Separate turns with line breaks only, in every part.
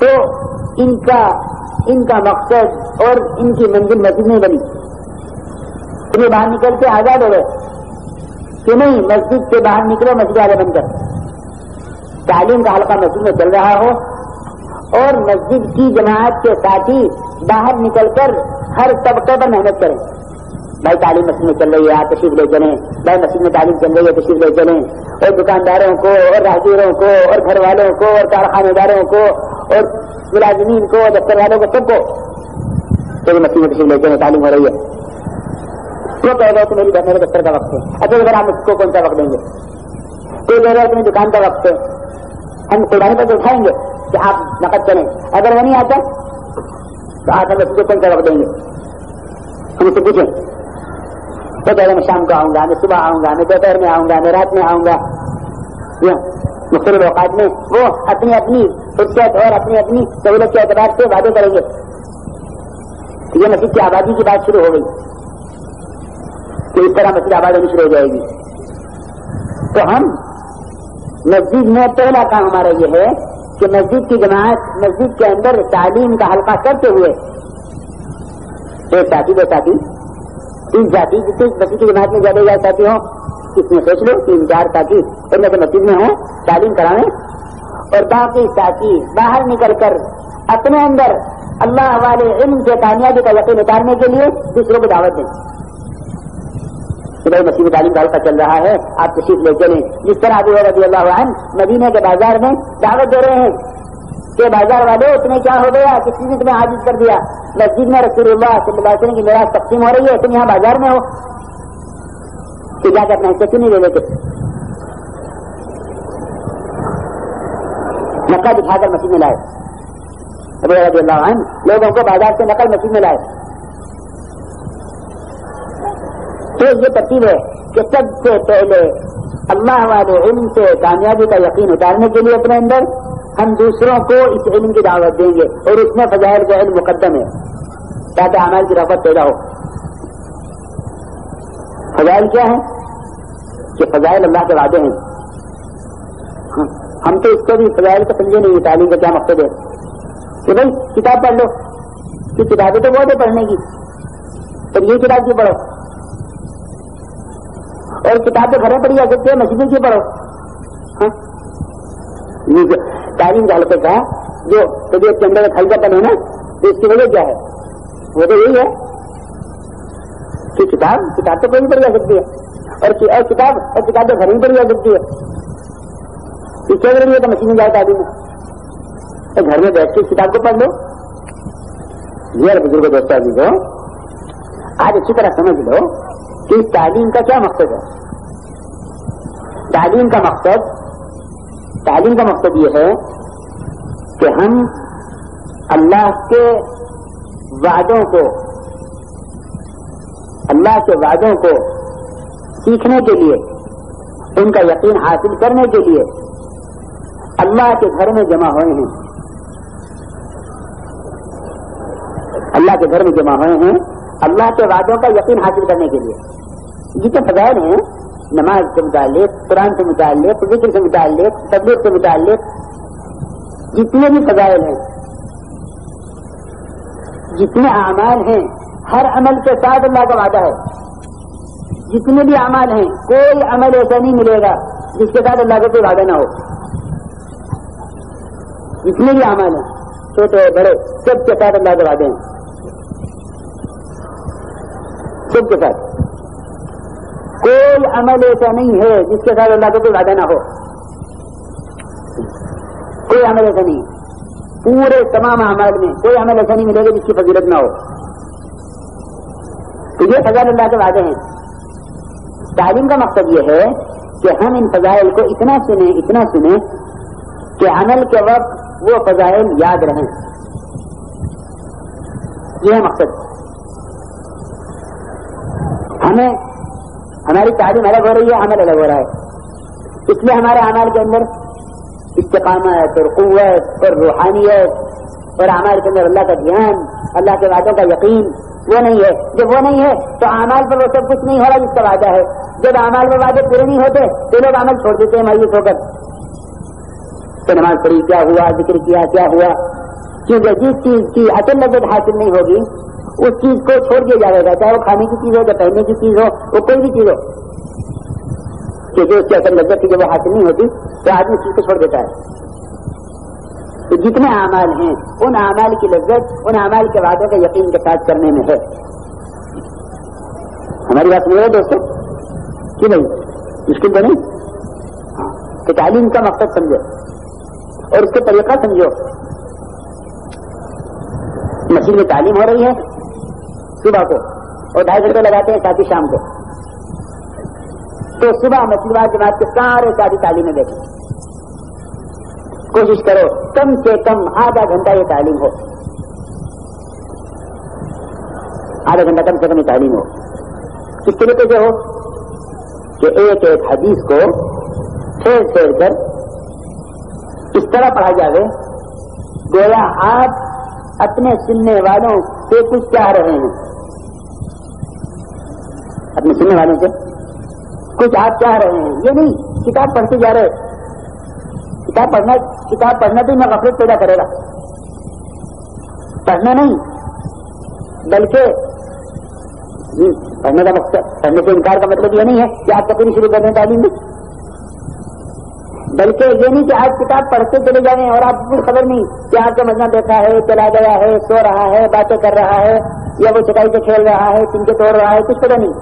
تو ان کا مقصد اور ان کی منزل مسجد نہیں بنی. تمہیں باہر نکل کے آزاد ہو گئے کہ نہیں مسجد سے باہر نکلو مسجد والے بن کر. تعلیم کا حلقہ مسجد میں چل رہا ہو اور مسجد کی جماعت کے ساتھی باہر نکل کر ہر طبقے پر محنت کریں. بھائی تعلیم مسجد میں چل رہی ہے آپ تشریف لے چلیں. بھائی مسجد میں تعلیم چل رہی ہے تشریف لے چلیں. اور دکانداروں کو اور راہگیروں کو اور گھر والوں کو اور کارخانے داروں کو اور ملازمین کو دفتر والوں کو سب کو تو مسجد میں تشریف لے چلیں تعلیم ہو رہی ہے. وہ کہہ رہے کہ میرے دفتر کا وقت ہے. اچھا اگر آپ اس کو کون سا وقت دیں گے؟ کوئی کہہ رہے اپنی دکان کا وقت ہے ہم قربانی پر اٹھائیں گے کہ آپ نقد کریں. اگر وہ نہیں آتا تو آپ ہم اس کو کون سا وقت دیں گے؟ ہم اسے پوچھیں تو کہہ رہے میں شام کو آؤں گا, میں صبح آؤں گا, میں دوپہر میں آؤں گا, میں رات میں آؤں گا. مختلف اوقات میں وہ اپنی اپنی فرصت اور اپنی اپنی سہولت کے اعتبار سے وعدے کریں گے. یہ مسجد کی آبادی کی بات شروع ہو گئی تو اس طرح مسجد آباد ہونی شروع ہو جائے گی. تو ہم مسجد میں پہلا کام ہمارا یہ ہے کہ مسجد کی جماعت مسجد کے اندر تعلیم کا حلقہ کرتے ہوئے ایک ساتھی دو ساتھی تین ساتھی جتنے مسجد کی جماعت میں زیادہ زیادہ ساتھی ہوں اس میں سوچ لو 3-4 ساتھی اور میں مسجد میں ہوں تعلیم کرائیں اور باقی ساتھی باہر نکل کر اپنے اندر اللہ والے علم سے کامیابی کا یقین اتارنے کے لیے دوسروں کو دعوت دیں. مسجد میں تعلیم کا حلقہ چل رہا ہے آپ تشریف لے چلیں. جس طرح ابو رضی اللہ عنہ مدینے کے بازار میں دعوت دے رہے ہیں کہ بازار والے تمہیں کیا ہو گیا کسی نے تمہیں عاجز کر دیا. مسجد میں رسول اللہ صلی اللہ علیہ وسلم کی میراث تقسیم ہو رہی ہے تم یہاں بازار میں ہو کہ جا کے اپنا حصہ کیوں نہیں لے لیتے. نقل دکھا کر مسجد میں لائے. ابو رضی اللہ عنہ لوگوں کو بازار سے نقل مسجد میں لائے. تو یہ ترتیب ہے کہ سب سے پہلے اللہ والے علم سے کامیابی کا یقین اتارنے کے لیے اپنے اندر ہم دوسروں کو اس علم کی دعوت دیں گے اور اس میں فضائل کا علم مقدم ہے تاکہ اعمال کی رغبت پیدا ہو. فضائل کیا ہے کہ فضائل اللہ کے وعدے ہیں. ہم تو اس کو بھی فضائل کو سمجھے نہیں. تعلیم کا کیا مقصد ہے کہ بھائی کتاب پڑھ لو کہ کتابیں تو بہت ہے پڑھنے کی پر یہ کتاب کیوں پڑھو اور کتاب تو گھریں پڑھی جا سکتے ہیں مسجدیں کیوں پڑھو. تعلیم کا حلقے کا جو طبیعت کے اندر خلقہ بنے نا تو اس کی وجہ کیا ہے وہ تو یہی ہے کہ کتاب تو کوئی بھی پڑھی جا سکتی ہے اور کتاب تو گھر میں پڑھی جا سکتی ہے. اس سے ضروری ہے کہ مسجد میں جائے تعلیم میں گھر میں بیٹھ کے کتاب کو پڑھ لو. یہ بزرگ دوست آدمی کو آج اچھی طرح سمجھ لو کہ اس تعلیم کا کیا مقصد ہے. تعلیم کا مقصد یہ ہے کہ ہم اللہ کے وعدوں کو سیکھنے کے لیے ان کا یقین حاصل کرنے کے لیے اللہ کے گھر میں جمع ہوئے ہیں. اللہ کے گھر میں جمع ہوئے ہیں اللہ کے وعدوں کا یقین حاصل کرنے کے لیے. جتنے فضائل ہیں نماز سے متعلق قرآن سے متعلق ذکر سے متعلق تبلیغ سے متعلق جتنے بھی فضائل ہیں جتنے اعمال ہیں ہر عمل کے ساتھ اللہ کا وعدہ ہے. جتنے بھی اعمال ہیں کوئی عمل ایسا نہیں ملے گا جس کے ساتھ اللہ کا کوئی وعدہ نہ ہو. جتنے بھی اعمال ہیں چھوٹے بڑے سب کے ساتھ اللہ کے وعدے ہیں. سب کے ساتھ کوئی عمل ایسا نہیں ہے جس کے ساتھ اللہ کا کوئی وعدہ نہ ہو. کوئی عمل ایسا نہیں. پورے تمام اعمال میں کوئی عمل ایسا نہیں ملے گا جس کی فضیلت نہ ہو. تو یہ فضائل اللہ کے وعدے ہیں. تعلیم کا مقصد یہ ہے کہ ہم ان فضائل کو اتنا سنیں کہ عمل کے وقت وہ فضائل یاد رہیں. یہ ہے مقصد. ہماری تعلیم الگ ہو رہی ہے عمل الگ ہو رہا ہے. اس لیے ہمارے اعمال کے اندر استقامت اور قوت اور روحانیت اور اعمال کے اندر اللہ کا دھیان اللہ کے وعدوں کا یقین وہ نہیں ہے. جب وہ نہیں ہے تو اعمال پر وہ سب کچھ نہیں ہو رہا جس کا وعدہ ہے. جب اعمال میں وعدے پورے نہیں ہوتے تو لوگ عمل چھوڑ دیتے ہیں مایوس ہو کر. تو نماز پڑھی کیا ہوا ذکر کیا کیا ہوا کیونکہ جس چیز کی اصل لذت حاصل نہیں ہوگی اس چیز کو چھوڑ دیا جائے گا، چاہے وہ کھانے کی چیز ہو، چاہے پہننے کی چیز ہو، وہ کوئی بھی چیز ہو، کیونکہ اس کی اصل لذت کی جب وہ حاصل نہیں ہوتی تو آدمی چیز کو چھوڑ دیتا ہے۔ تو جتنے اعمال ہیں ان اعمال کی لذت ان اعمال کے وعدوں کا یقین کے ساتھ کرنے میں ہے۔ ہماری بات سمجھ رہے دوستوں کہ نہیں؟ مشکل تو نہیں؟ کہ تعلیم کا مقصد سمجھو اور اس کا طریقہ سمجھو۔ مسجد میں تعلیم ہو رہی ہے صبح کو اور 2.5 گھنٹے لگاتے ہیں ساتھی شام کو، تو صبح مسجد جماعت کے سارے ساتھی تعلیم میں بیٹھے، کوشش کرو کم سے کم آدھا گھنٹہ یہ تعلیم ہو، آدھا گھنٹہ کم سے کم یہ تعلیم ہو۔ کس طریقے سے ہو کہ ایک ایک حدیث کو پھیر پھیر کر اس طرح پڑھا جائے گویا آپ اپنے سننے والوں سے کچھ چاہ رہے ہیں، اپنے سننے والوں سے کچھ آپ چاہ رہے ہیں۔ یہ نہیں کتاب پڑھتے جا رہے، کتاب پڑھنا تو میں غفلت پیدا کرے گا، پڑھنا نہیں بلکہ پڑھنے کا مقصد، پڑھنے سے انکار کا مطلب یہ نہیں ہے کہ آپ تقریر شروع کر دیں تعلیم میں، بلکہ یہ نہیں کہ آپ کتاب پڑھتے چلے جائیں اور آپ کو خبر نہیں کہ آپ کا مجمع بیٹھا ہے، چلا گیا ہے، سو رہا ہے، باتیں کر رہا ہے، یا وہ چٹائی سے کھیل رہا ہے، چنکے توڑ رہا ہے، کچھ پتہ نہیں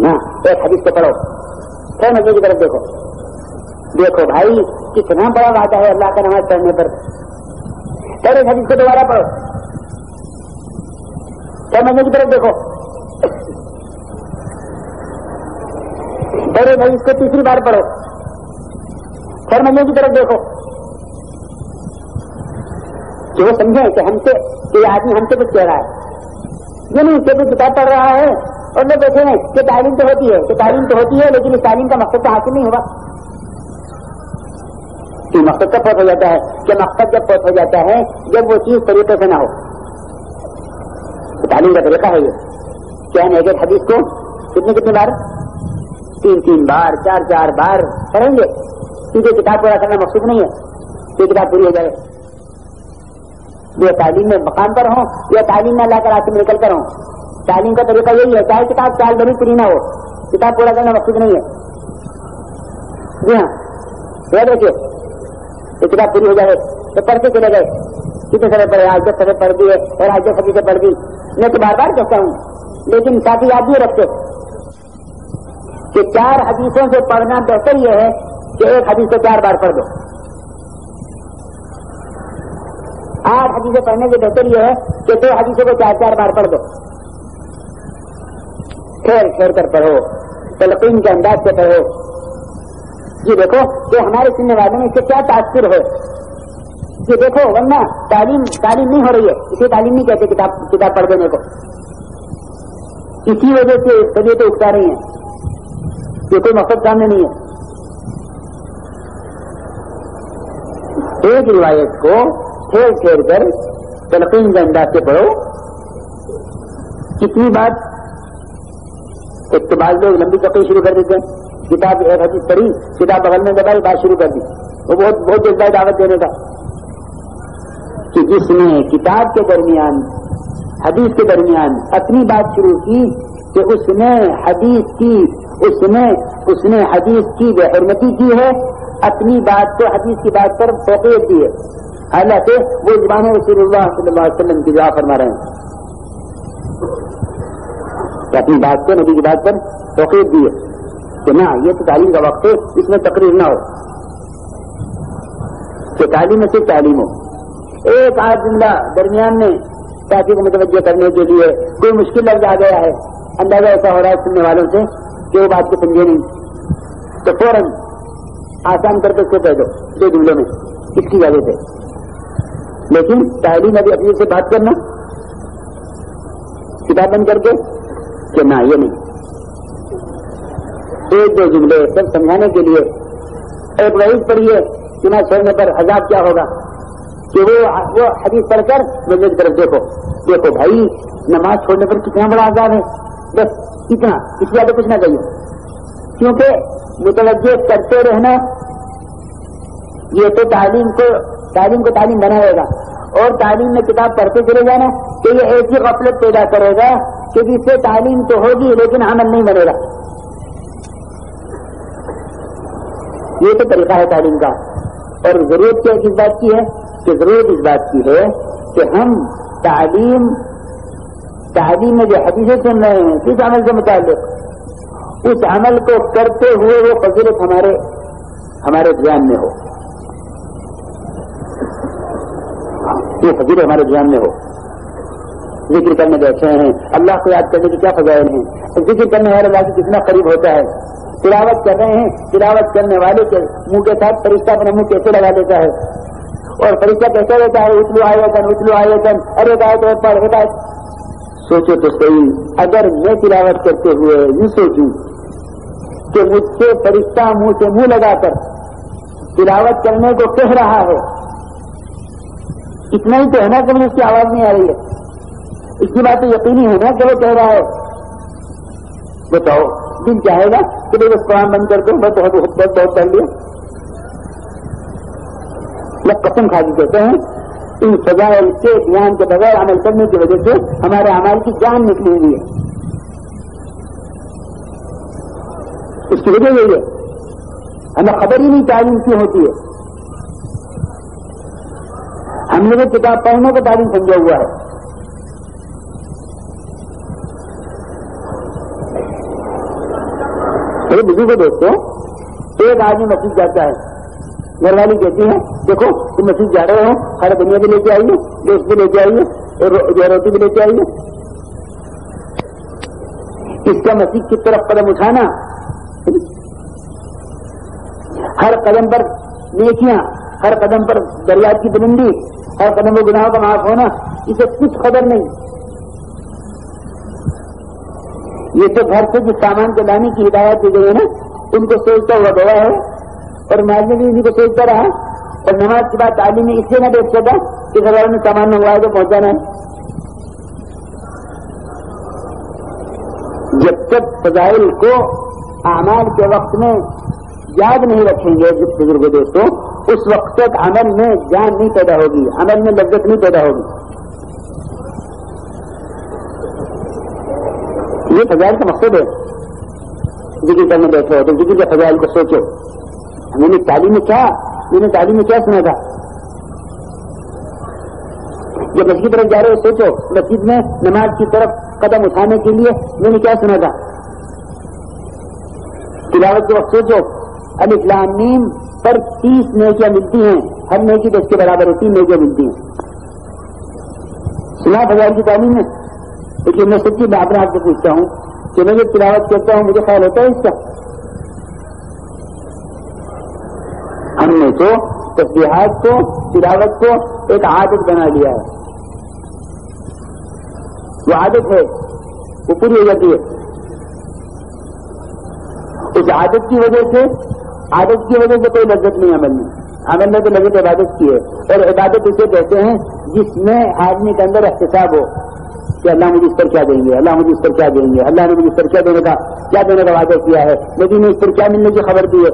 نا۔ ایک حدیث کو پڑھو، پھر مجھے کی طرف دیکھو بھائی کتنا بڑا وعدہ ہے اللہ کا نماز پڑھنے پر۔ پھر ایک حدیث کو دوبارہ پڑھو، پھر مجھے کی طرف دیکھو، پہلے بھائی اس کو تیسری بار پڑھو، پھر مجھے کی طرف دیکھو کہ وہ سمجھیں کہ ہم سے کہ یہ آدمی ہم سے کچھ کہہ رہا ہے۔ یہ نہیں کہ کوئی کتاب پڑھ رہا ہے اور لوگ بیٹھے ہیں کہ تعلیم تو ہوتی ہے، کہ تعلیم تو ہوتی ہے لیکن اس تعلیم کا مقصد تو حاصل نہیں ہوگا۔ کہ مقصد کب فوت ہو جاتا ہے؟ کہ مقصد جب فوت ہو جاتا ہے جب وہ چیز طریقے سے نہ ہو۔ تو تعلیم کا طریقہ ہے یہ کہ ہم ایک ایک حدیث کو کتنی بار، 3 بار 4 بار پڑھیں گے، کیونکہ کتاب پورا کرنا مقصود نہیں ہے کہ کتاب پوری ہو جائے۔ یہ تعلیم میں مقام پر ہوں یا تعلیم میں اللہ کے راستے میں نکل کر ہوں، تعلیم کا طریقہ یہی ہے، چاہے کتاب سال بھری پوری نہ ہو، کتاب پورا کرنا مقصود نہیں ہے۔ جی ہاں، یہ دیکھیے یہ کتاب پوری ہو جائے تو پڑھتے چلے گئے، کتنے سفر پڑھے، آج 10 سفر پڑھ دیے اور آج 10 حدیثیں پڑھ دی۔ میں تو بار بار کہتا ہوں لیکن ساتھ ہی یاد بھی رکھتے کہ 4 حدیثوں سے پڑھنا بہتر یہ ہے کہ ایک حدیث کو 4 بار پڑھ دو۔ 8 حدیثیں پڑھنے سے بہتر یہ ہے کہ 2 حدیثوں کو 4 بار پڑھ دو، پھیر کر پڑھو، تلقین کے انداز سے پڑھو۔ یہ دیکھو کہ ہمارے سننے والوں میں اس سے کیا تاثر ہے، یہ دیکھو، ورنہ تعلیم نہیں ہو رہی ہے، اسے تعلیم نہیں کہتے کتاب پڑھ دینے کو۔ اسی وجہ سے طبیعتیں اکتا رہی ہیں، یہ کوئی مقصد سامنے نہیں ہے۔ ایک روایت کو پھیر کر تلقین کے انداز سے پڑھو۔ کتنی بات، ایک تو بعض لوگ لمبی تقریر شروع کر دیتے ہیں، کتاب ایک حدیث پڑھی، کتاب بغل میں دبائی، بات شروع کر دی، وہ بہت جذبہ دعوت دینے کا کہ جس نے کتاب کے درمیان حدیث کے درمیان اپنی بات شروع کی کہ اس نے حدیث کی بے حرمتی کی ہے، اپنی بات کو حدیث کی بات پر فوقیت دی ہے، حالانکہ وہ زبان رسول اللہ صلی اللہ علیہ وسلم کی دعا فرما رہے ہیں کہ اپنی بات کو نبی کی بات پر فوقیت دی ہے کہ نہ یہ تو تعلیم کا وقت ہے، اس میں تقریر نہ ہو، کہ تعلیم میں صرف تعلیم ہو۔ ایک آدھ جملہ درمیان میں ساتھی کو متوجہ کرنے کے لیے کوئی مشکل لفظ آ گیا ہے، اندازہ ایسا ہو رہا ہے سننے والوں سے کہ وہ بات کو سمجھے نہیں، تو فوراً آسان کر کے اس کو کہہ دو 2 جملوں میں اس کی وجہ سے۔ لیکن تعلیم ابھی اپنی سے بات کرنا کتاب بند کر کے کہ نہ یہ نہیں، 1-2 جملے سب سمجھانے کے لیے ایک وعید پڑھی ہے کہ نہ چھوڑنے پر عذاب کیا ہوگا، کہ وہ حدیث پڑھ کر مجھے کی طرف دیکھو بھائی نماز چھوڑنے پر کتنا بڑا عذاب ہے، بس اتنا، اس سے زیادہ کچھ نہ کہیے، کیونکہ متوجہ کرتے رہنا یہ تو تعلیم کو تعلیم کو تعلیم بنائے گا، اور تعلیم میں کتاب پڑھتے چلے جانا کہ یہ ایسی غفلت پیدا کرے گا کہ جس سے تعلیم تو ہوگی لیکن عمل نہیں بنے گا. یہ تو طریقہ ہے تعلیم کا. اور ضرورت کیا کس بات کی ہے کہ ضرورت اس بات کی ہے کہ ہم تعلیم میں جو حدیثیں سن رہے ہیں کس عمل سے متعلق، اس عمل کو کرتے ہوئے وہ فضیلت ہمارے ذہن میں ہو، یہ فضیلت ہمارے ذہن میں ہو. ذکر کرنے بیٹھے ہیں، اللہ کو یاد کرنے کی کیا فضائل ہیں، ذکر کرنے والے اللہ کی کتنا قریب ہوتا ہے. تلاوت کر رہے ہیں، تلاوت کرنے والے کے منہ کے ساتھ فرشتہ اپنا منہ کیسے لگا دیتا ہے، اور فرشتہ کیسا دیتا ہے، اتلو آیتن، ارے ہدایت. سوچو تو صحیح، اگر میں تلاوت کرتے ہوئے یوں سوچوں کہ مجھ سے فرشتہ منہ سے منہ لگا کر تلاوت کرنے کو کہہ رہا ہے، اتنا ہی تو ہے نا کہ مجھے اس کی آواز نہیں آ رہی ہے، اس کی بات تو یقینی ہے نا کہ وہ کہہ رہا ہے. بتاؤ دل چاہے گا کہ بھائی بس قرآن بند کر دو، میں بہت پڑھ لیا. یا قسم کھا کے کہتے ہیں ان فضائل کے بیان کے بغیر عمل کرنے کی وجہ سے ہمارے اعمال کی جان نکلی ہوئی ہے. اس کی وجہ یہی ہے ہمیں خبر ہی نہیں تعلیم کیوں ہوتی ہے. ہم نے کتاب پڑھنے کو تعلیم سمجھا ہوا ہے. میرے بزرگ دوستوں، ایک آدمی مسجد جاتا ہے، گھر والی کہتی ہے دیکھو تم مسجد جا رہے ہو، ہر دنیا بھی لے کے آئیے، گوشت بھی لے کے آئیے، اور روٹی بھی لے کے آئیے. اس کا مسجد کی طرف قدم اٹھانا، ہر قدم پر نیکیاں، ہر قدم پر دریات کی بلندی، ہر قدم پر گناہوں کا معاف ہونا، اسے کچھ خبر نہیں. یہ تو گھر سے جس سامان کے لانے کی ہدایت دی گئی ہے نا، ان کو سوچتا ہوا گیا ہے، اور مارنے بھی انہیں کو سوچتا رہا. اور نماز کے بعد تعلیم میں اس لیے نہ دیکھ سکا کہ گھر والوں نے سامان منگوایا تو پہنچانا ہے. جب تک فضائل کو اعمال کے وقت میں یاد نہیں رکھیں گے بزرگ دوستوں، اس وقت تک عمل میں جان نہیں پیدا ہوگی، عمل میں لذت نہیں پیدا ہوگی. یہ فضائل کا مقصد ہے. ذکر کرنے بیٹھے ہو تو ذکر کے فضائل کو سوچو. میں نے تعلیم میں کیا سنا تھا؟ جب مسجد کی طرف جا رہے ہو سوچو، مسجد میں نماز کی طرف قدم اٹھانے کے لیے میں نے کیا سنا تھا؟ تلاوت کے وقت سوچو، الف لام میم پر 30 نیکیاں ملتی ہیں، ہر نیکی 10 کے برابر ہے، 3 نیکیاں ملتی ہیں. سنا فضائل کی تعلیم میں؟ لیکن میں سچی بات آپ سے پوچھتا ہوں کہ میں جب تلاوت کرتا ہوں مجھے خیال ہوتا ہے اس کا؟ ہم نے تو تسبیحات کو، تلاوت کو ایک عادت بنا لیا ہے. وہ عادت ہے، وہ پوری ہو جاتی ہے. اس عادت کی وجہ سے کوئی لذت نہیں عمل میں. عمل میں تو لذت عبادت کی ہے، اور عبادت اسے کہتے ہیں جس میں آدمی کے اندر احتساب ہو کہ اللہ مجھے اس پر کیا دیں گے، اللہ مجھے اس پر کیا دیں گے، اللہ نے مجھے اس پر کیا دینے کا وعدہ کیا ہے، لیکن اس پر کیا ملنے کی خبر دی ہے.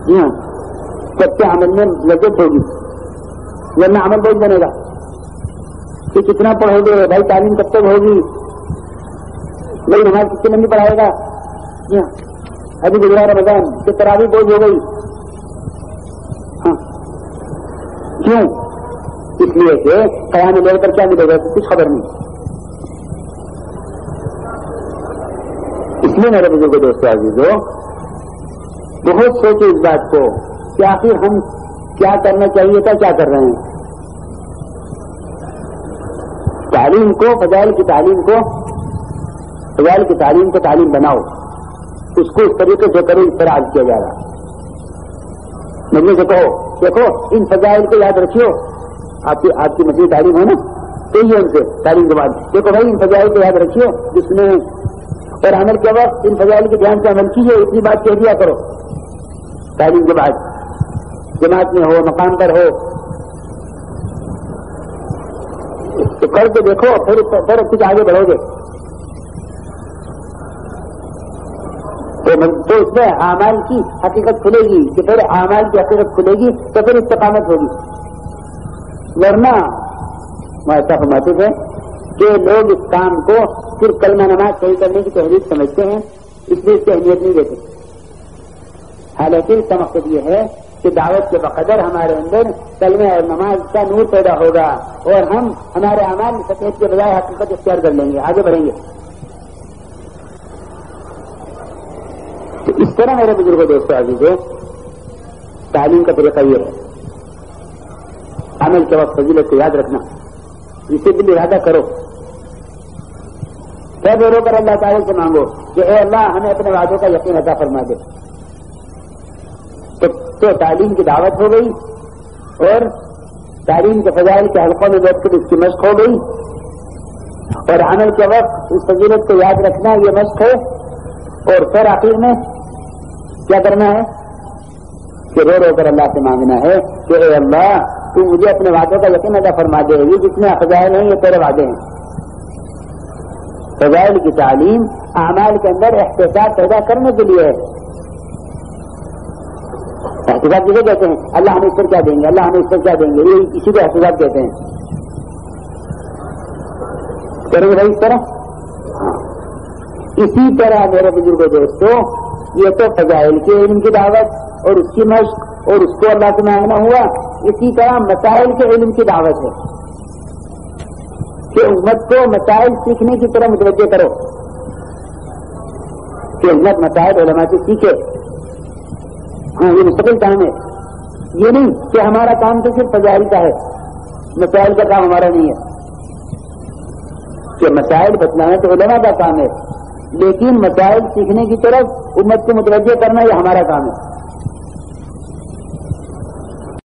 جی ہاں، سچے عمل میں لذت ہوگی، ورنہ عمل بہت بنے گا. کہ کتنا پڑھو گے بھائی، تعلیم کب تک ہوگی بھائی، نماز کتنے لمبی پڑھائے گا. جی ہاں، ابھی گزرا رمضان کہ تراویح بوجھ ہو گئی. ہاں کیوں؟ اس لیے کہ قیام لیل کر کیا ملے گا کچھ خبر نہیں. اس لیے میرے بزرگ دوستوں عزیزو، بہت سوچے اس بات کو کہ آخر ہم کیا کرنا چاہیے تھا، کیا کر رہے ہیں. تعلیم کو، فضائل کی تعلیم کو تعلیم بناؤ، اس کو اس طریقے سے کرو اس طرح کیا جا رہا. مجھے سے کہو دیکھو ان فضائل کو یاد رکھیو. آپ کی مسجد تعلیم ہے نا، تو یہ ان سے تعلیم کے بعد دیکھو بھائی ان فضائل کو یاد رکھیو جس میں، اور عمل کے وقت ان فضائل کے دھیان سے عمل کیجیے. اتنی بات کہہ دیا کرو تعلیم کے بعد، جماعت میں ہو، مقام پر ہو، تو کر کے دیکھو، پھر کچھ آگے بڑھو گے. تو تو اس میں اعمال کی حقیقت کھلے گی کہ پہلے اعمال کی حقیقت کھلے گی تو پھر استقامت ہوگی. ورنہ ایسا فرماتے تھے کہ لوگ اس کام کو صرف کلمہ نماز صحیح کرنے کی تحریک سمجھتے ہیں، اس لیے اس کی اہمیت نہیں دیتے. حالانکہ اس کا مقصد یہ ہے کہ دعوت کے بقدر ہمارے اندر کلمہ اور نماز کا نور پیدا ہوگا اور ہم ہمارے اعمال سفید کے بجائے حقیقت اختیار کر لیں گے، آگے بڑھیں گے. تو اس طرح میرے بزرگوں دوستوں عزیزوں، تعلیم کا طریقہ یہ ہے عمل کے وقت فضیلت کو یاد رکھنا، اسے دل ارادہ کرو، سب رو کر اللہ تعالی سے مانگو کہ اے اللہ ہمیں اپنے وعدوں کا یقین عطا فرما دے. تو تعلیم کی دعوت ہو گئی اور تعلیم کے فضائل کے حلقوں میں بیٹھ کر اس کی مشق ہو گئی، اور عمل کے وقت اس فضیلت کو یاد رکھنا یہ مشق ہے. اور پھر آخر میں کیا کرنا ہے کہ رو رو کر اللہ سے مانگنا ہے کہ اے اللہ تو مجھے اپنے وعدوں کا یقین عطا فرما دے. یہ جتنے فضائل ہیں یہ تیرے وعدے ہیں. فضائل کی تعلیم اعمال کے اندر احتساب پیدا کرنے کے لیے ہے. احتساب کسے کہتے ہیں؟ اللہ ہمیں اس پر کیا دیں گے، اللہ ہمیں اس پر کیا دیں گے، یہ اسی کو احتساب کہتے ہیں. کریں گے بھائی اس طرح؟ اسی طرح میرے بزرگوں دوستوں، یہ تو فضائل کے علم کی دعوت اور اس کی مشق اور اس کو اللہ سے مانگنا ہوا. اسی طرح مسائل کے علم کی دعوت ہے کہ امت کو مسائل سیکھنے کی طرح متوجہ کرو کہ امت مسائل علماء سے سیکھے. ہاں یہ مستقل کام ہے، یہ نہیں کہ ہمارا کام تو صرف فضائل کا ہے، مسائل کا کام ہمارا نہیں ہے. کہ مسائل بتلانا تو علماء کا کام ہے، لیکن مسائل سیکھنے کی طرف امت کو متوجہ کرنا یہ ہمارا کام ہے.